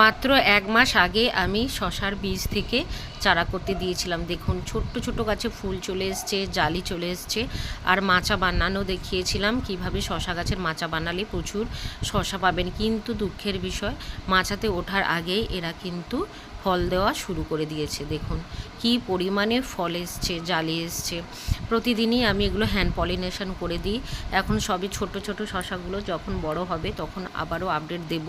মাত্র ১ মাস আগে আমি শশার বীজ থেকে চারা করতে দিয়েছিলাম। দেখুন ছোট্ট ছোট্ট গাছে ফুল চলে এসছে, জালি চলে এসছে। আর মাচা বানানো দেখিয়েছিলাম কিভাবে শশা গাছের মাচা বানালে প্রচুর শশা পাবেন। কিন্তু দুঃখের বিষয়, মাচাতে ওঠার আগেই এরা কিন্তু ফল দেওয়া শুরু করে দিয়েছে। দেখুন কি পরিমাণে ফল এসছে, জালি এসছে। প্রতিদিনই আমি এগুলো হ্যান্ড পলিনেশন করে দিই। এখন সবই ছোট ছোট শশাগুলো যখন বড় হবে তখন আবারও আপডেট দেব।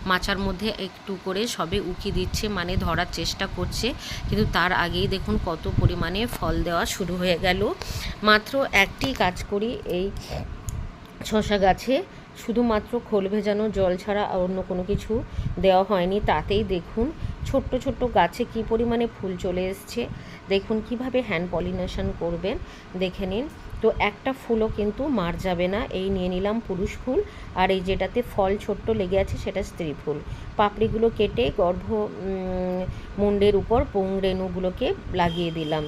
মাচার মধ্যে একটু করে সবে উকি দিচ্ছে, মানে ধরার চেষ্টা করছে, কিন্তু তার আগেই দেখুন কত পরিমাণে ফল দেওয়া শুরু হয়ে গেল। মাত্র একটি কাজ করি এই শশা গাছে, শুধুমাত্র খোল ভেজানো জল ছাড়া আর অন্য কোনো কিছু দেওয়া হয়নি। তাতেই দেখুন ছোট্ট ছোট্ট গাছে কি পরিমাণে ফুল চলে এসছে। দেখুন কিভাবে হ্যান্ড পলিনেশন করবেন দেখে নিন। তো একটা ফুলও কিন্তু মার যাবে না। এই নিয়ে নিলাম পুরুষ ফুল, আর এই যেটাতে ফল ছোট্ট লেগে আছে সেটা স্ত্রী ফুল। পাপড়িগুলো কেটে মুন্ডের উপর পুংরেণুগুলোকে লাগিয়ে দিলাম।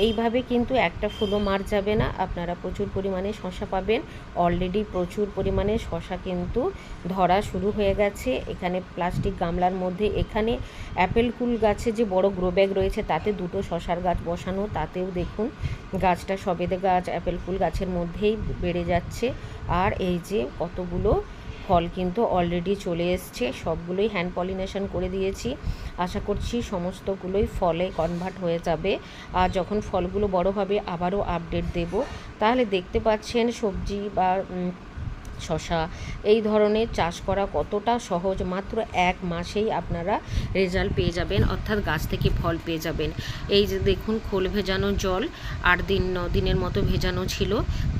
এইভাবে কিন্তু একটা ফুলও মার যাবে না। আপনারা প্রচুর পরিমাণে শশা পাবেন। অলরেডি প্রচুর পরিমাণে শশা কিন্তু ধরা শুরু হয়ে গেছে। এখানে প্লাস্টিক গামলার মধ্যে, এখানে অ্যাপেল কুল গাছে যে বড় গ্রো ব্যাগ রয়েছে তাতে দুটো শশার গাছ বসানো, তাতেও দেখুন গাছটা সবেদে গাছ অ্যাপেল কুল গাছের মধ্যেই বেড়ে যাচ্ছে। আর এই যে কতগুলো ফল কিন্তু অলরেডি চলে এসছে। সবগুলোই হ্যান্ড পলিনেশন করে দিয়েছি। আশা করছি সমস্তগুলোই ফলে কনভার্ট হয়ে যাবে। আর যখন ফলগুলো বড় হবে আবারও আপডেট দেব। তাহলে দেখতে পাচ্ছেন সবজি বা শশা এই ধরনের চাষ করা কতটা সহজ। মাত্র 1 মাসেই আপনারা রেজাল্ট পেয়ে যাবেন, অর্থাৎ গাছ থেকে ফল পেয়ে যাবেন। এই যে দেখুন খোল ভেজানো জল 8 দিন 9 দিনের মতো ভেজানো ছিল।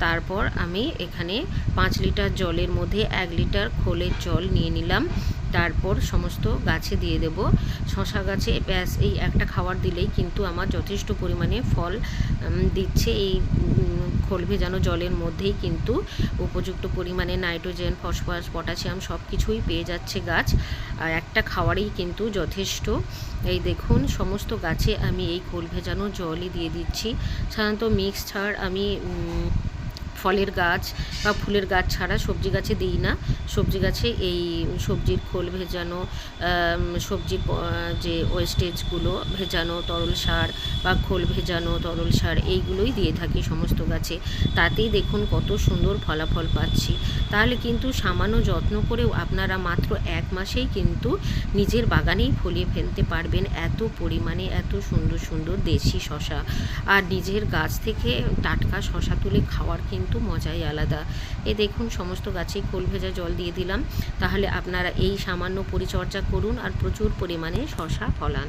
তারপর আমি এখানে 5 লিটার জলের মধ্যে 1 লিটার খোলের জল নিয়ে নিলাম। তারপর সমস্ত গাছে দিয়ে দেব। শশা গাছে ব্যাস এই একটা খাবার দিলেই কিন্তু আমার যথেষ্ট পরিমাণে ফল দিচ্ছে। এই খোল ভেজানো জলের মধ্যেই কিন্তু উপযুক্ত পরিমাণে নাইট্রোজেন, ফসফরাস, পটাশিয়াম সব কিছুই পেয়ে যাচ্ছে গাছ। আর একটা খাওয়ারেই কিন্তু যথেষ্ট। এই দেখুন সমস্ত গাছে আমি এই খোল ভেজানো জলই দিয়ে দিচ্ছি। সাধারণত মিক্সচার আমি ফলের গাছ বা ফুলের গাছ ছাড়া সবজি গাছে দিই না। সবজি গাছে এই সবজির খোল ভেজানো, সবজির যে ওয়েস্টেজগুলো ভেজানো তরল সার বা খোল ভেজানো তরল সার এইগুলোই দিয়ে থাকি সমস্ত গাছে। তাতেই দেখুন কত সুন্দর ফলাফল পাচ্ছি। তাহলে কিন্তু সামান্য যত্ন করেও আপনারা মাত্র 1 মাসেই কিন্তু নিজের বাগানেই ফলিয়ে ফেলতে পারবেন এত পরিমাণে এত সুন্দর সুন্দর দেশি শশা। আর নিজের গাছ থেকে টাটকা শশা তুলে খাওয়ার কিন্তু মজাই আলাদা। এই দেখুন সমস্ত গাছেই খোল ভেজা জল দিয়ে দিলাম। তাহলে আপনারা এই সামান্য পরিচর্যা করুন আর প্রচুর পরিমাণে শশা ফলান।